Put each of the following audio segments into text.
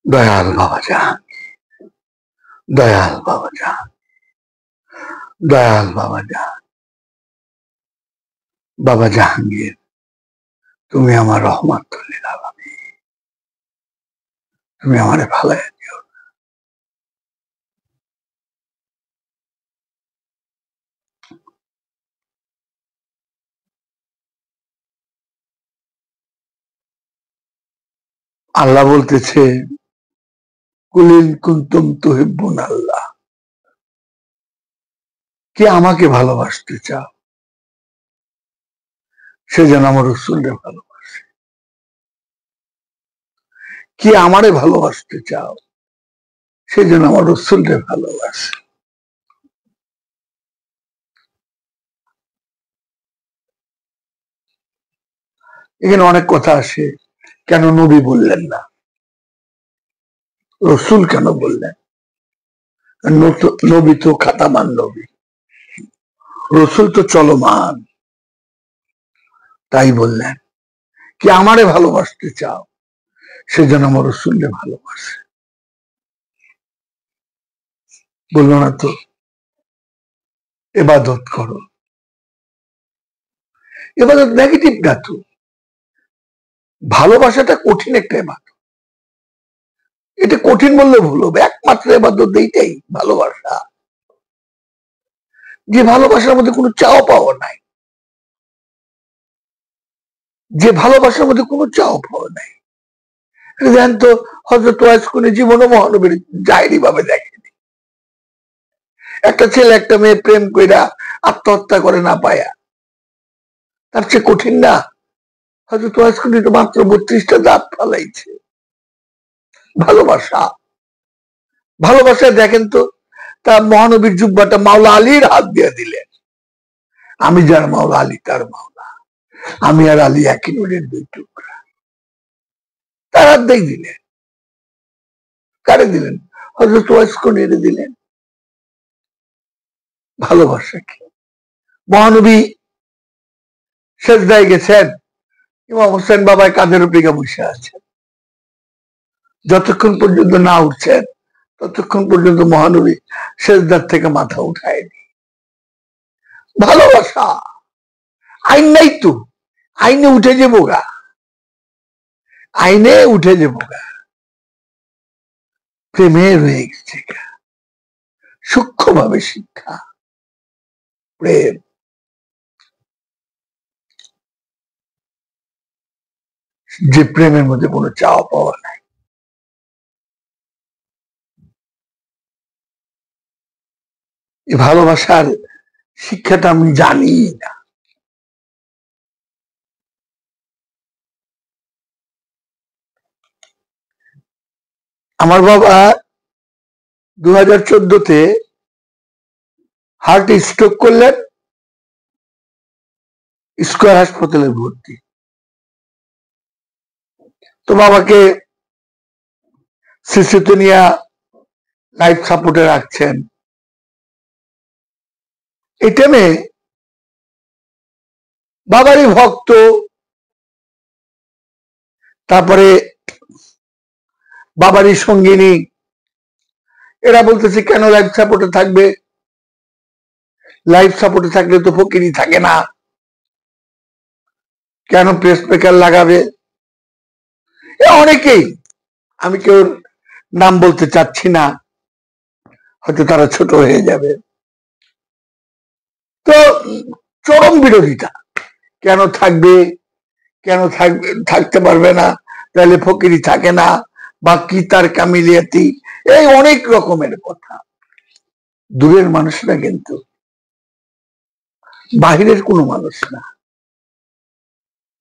দয়াল বাবা জাহান, দয়াল বাবা জাহান, দয়াল বাবা জাহান, বাবা জাহাঙ্গীর, তুমি আমার রহমাতুল্লিল আলামিন, তুমি আমারে ভালাইয়া দিও। আল্লাহ বলতেছে কুলিন কুনতুম তুহিব্বুন আল্লাহ, কি আমাকে ভালোবাসতে চাও সে যেন আমার রাসূলকে ভালোবাসে। কি আমারে ভালোবাসতে চাও সে যেন আমার রাসূলকে ভালোবাসে। এখানে অনেক কথা আসে, কেন নবী বললেন না, রাসূল কেন বললেন? নবী তো খাতামান নবী, রাসূল তো চলমান, তাই বললেন কি আমারে ভালোবাসতে চাও সে যেন আমার রাসূলকে ভালোবাসে। বললো না তো ইবাদত করো, ইবাদত নেগেটিভ না তো, ভালোবাসাটা কঠিন একটা ইবাদত, এটা কঠিন বললে ভুল হবে, একমাত্র ইবাদত এইটাই ভালোবাসা, যে ভালোবাসার মধ্যে কোনো চাও পাওয়া নাই, যে ভালোবাসার মধ্যে কোনো চাও পাওয়া নাই। জানেন তো হযরত ওয়াইস কোন জীবনে মহানবীর জাহেরি ভাবে দেখেনি। একটা ছেলে একটা মেয়ে প্রেম কইরা আত্মহত্যা করে না পায়া, তার চেয়ে কঠিন না? হযরত ওয়াইস কোন তো মাত্র 32টা দাঁত ফালাইছে। ভালোবাসা, ভালোবাসা দেখেন তো, তার মহানবীর জুব্বাটা মাওলা আলীর হাত দিয়ে দিলেন। আমি যার মাওলা আলী তার মাওলা, আমি আর আলী একই নূরের দুই টুকরা। তার হাত দিয়ে দিলেন। কারে দিলেন? হযরত ওয়াইস কোন দিলেন। ভালোবাসা কি? মহানবী সেজদায় গেছেন, ইমাম হোসেন বাবায় কাঁধের উপরে বসে আছেন, যতক্ষণ পর্যন্ত না উঠছেন ততক্ষণ পর্যন্ত মহানবী সেজদার থেকে মাথা উঠায়নি। ভালোবাসা আইন নাই তো, আইনে উঠে যাবো গা, আইনে উঠে যাবো গা, প্রেমে রয়ে গেছে গা, সূক্ষ্মভাবে শিক্ষা প্রেম। যে প্রেমের মধ্যে কোনো চাওয়া পাওয়া নাই। এই ভালোবাসার শিক্ষাটা আমি জানি না। আমার বাবা 2014-তে হার্ট স্ট্রোক করলেন, স্কয়ার হাসপাতালে ভর্তি। তো বাবাকে শিশুতে নিয়ে লাইফ সাপোর্টে রাখছেন। এই টাইমে বাবারই ভক্ত, তারপরে বাবারই সঙ্গিনী, এরা বলতেছে কেন লাইফ সাপোর্টে থাকবে, লাইফ সাপোর্টে থাকলে তো ফকিরি থাকে না, কেন প্রেস মেকার লাগাবে। অনেকেই, আমি কেউ নাম বলতে চাচ্ছি না, হয়তো তারা ছোট হয়ে যাবে। তো চরম বিরোধিতা, কেন থাকবে, কেন থাকতে পারবে না, তাহলে ফকিরি থাকে না, বা কি তার কামিলিয়াতি, এই অনেক রকমের কথা। দূরের মানুষরা কিন্তু, বাহিরের কোনো মানুষ না,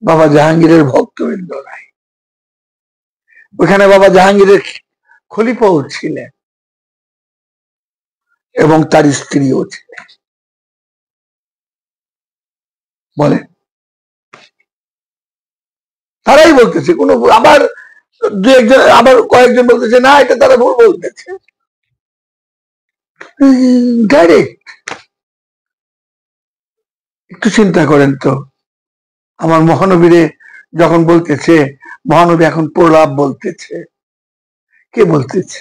বাবা জাহাঙ্গীরের ভক্তবৃন্দ নাই। ওখানে বাবা জাহাঙ্গীরের খলিফাও ছিলেন এবং তার স্ত্রীও ছিলেন। বলে তারাই বলতেছে, কোন আবার দু একজন, আবার কয়েকজন বলতেছে না এটা তারা ভুল বলতেছে। ডাইরেক্ট একটু চিন্তা করেন তো, আমার মহানবীরে যখন বলতেছে, মহানবী এখন প্রলাপ বলতেছে, কে বলতেছে?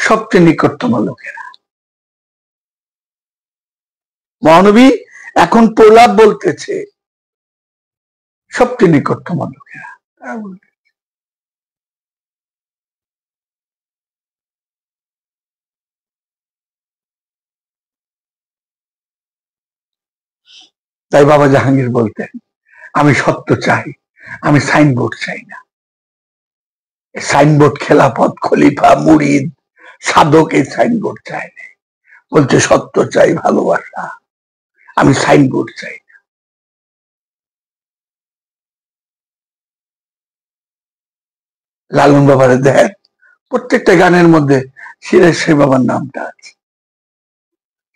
সবচেয়ে নিকটতম লোকেরা। মহানবী এখন প্রলাপ বলতেছে, সবচেয়ে নিকটতম লোকেরা। তাই বাবা জাহাঙ্গীর বলতেন, আমি সত্য চাই, আমি সাইনবোর্ড চাই না। সাইনবোর্ড খেলাফত, খলিফা, মুরিদ, সাধক এই সাইনবোর্ড চাই না। বলছে সত্য চাই, ভালোবাসা, আমি সাইনবোর্ড চাই না। লালন বাবার দেখ, প্রত্যেকটা গানের মধ্যে সিরাজ সাহেব বাবার নামটা আছে।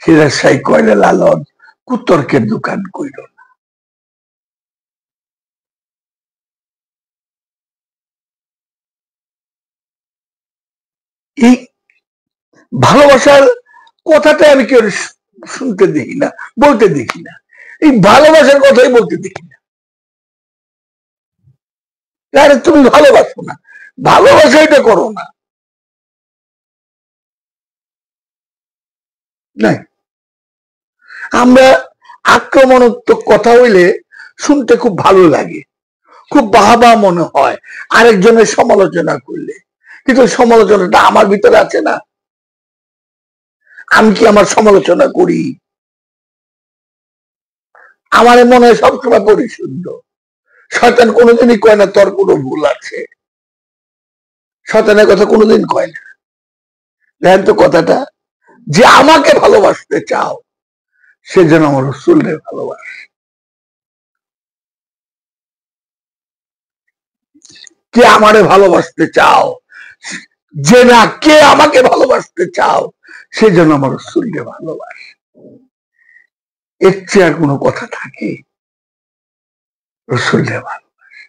সিরাজ সাহেব কয়লা লালন কুতর্কের দোকান কইল না। এই ভালোবাসার কথাটা আমি কেউ শুনতে দেখি না, বলতে দেখি না। এই ভালোবাসার কথাই বলতে দেখি না। আরে তুমি ভালোবাসো না, ভালোবাসা এটা করো না। নাই, আমরা আক্রমণাত্মক কথা হইলে শুনতে খুব ভালো লাগে, খুব বাহবা মনে হয় আরেকজনের সমালোচনা করলে। কিন্তু সমালোচনাটা আমার ভিতরে আছে না। আমি কি আমার সমালোচনা করি? আমার মনে হয় সবসময় পরিশুদ্ধ। শয়তান কোনোদিনই কয় না তোর কোনো ভুল আছে। শয়তানের কথা কোনোদিন কয় না। দেখেন তো কথাটা, যে আমাকে ভালোবাসতে চাও সে যেন আমার রসুলকে ভালোবাসে। কে আমারে ভালোবাসতে চাও, যে না কে আমাকে ভালোবাসতে চাও সে যেন আমার রসুলকে ভালোবাসে। এর চেয়ে আর কোনো কথা থাকে? রসুলকে ভালোবাসে,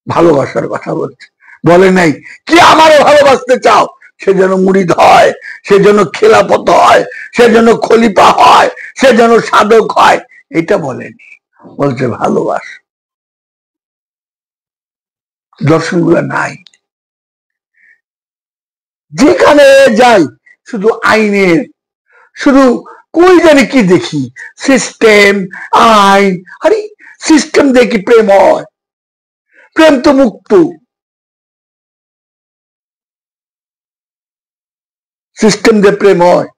ভালোবাসার কথা বলছে, বলে নাই কি আমারও ভালোবাসতে চাও সে যেন মুরিদ হয়, সে যেন খেলাফত হয়, সে যেন খলিফা হয়, সে যেন সাধক হয়। এটা বলেনি, বলছে ভালোবাস। দর্শনগুলো নাই। যেখানে যাই শুধু আইনের, শুধু কই জানি কি দেখি, সিস্টেম, আইন। আরে সিস্টেম দেখি প্রেম হয়? প্রেম তো মুক্ত। সিস্টেম দিয়ে প্রেম হয়?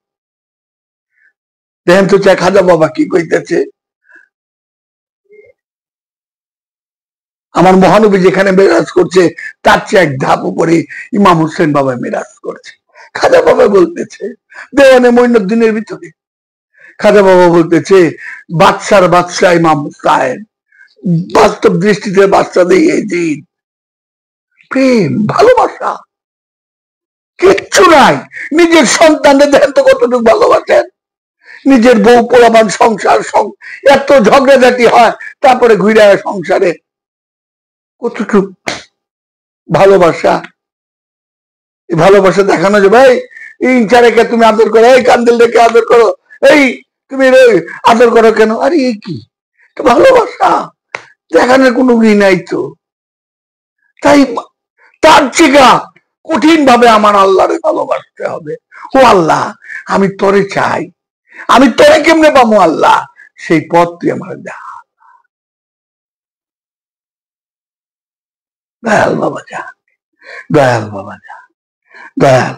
দেখেন তো খাজা বাবা কি কইতেছে, আমার মহানবী যেখানে মেরাজ করছে তার চেয়ে এক ধাপ উপরে ইমাম হোসেন বাবা মেরাজ করছে। খাজা বাবা বলতেছে দেওয়ানে মঈনুদ্দিনের ভিতরে, খাজা বাবা বলতেছে বাদশার বাদশাহ ইমাম হুসাইন, বাস্তব দৃষ্টিতে বাদশা দিয়ে এই দিন। প্রেম, ভালোবাসা কিচ্ছু নাই। নিজের সন্তানদের দেখেন তো কতটুকু ভালোবাসেন। নিজের বউ পোলাপান সংসার এত ঝগড়াঝাটি হয়, তারপরে ঘুরে সংসারে কতটুকু ভালোবাসা। ভালোবাসা দেখানো যে ভাই এই চারেকে তুমি আদর করো, এই কান্দিল রেখে আদর করো, এই তুমি আদর করো কেন? আরে এই কি ভালোবাসা? দেখানোর কোনো ই নাই তো। তাই তার চিকা কঠিন ভাবে আমার আল্লাহরে ভালোবাসতে হবে। ও আল্লাহ, আমি তোরে চাই, আমি তোরে কেমনে পাবো আল্লাহ? সেই পথ তুই আমার দেখা। দয়াল বাবা যা, দয়াল বাবা যা, দয়াল।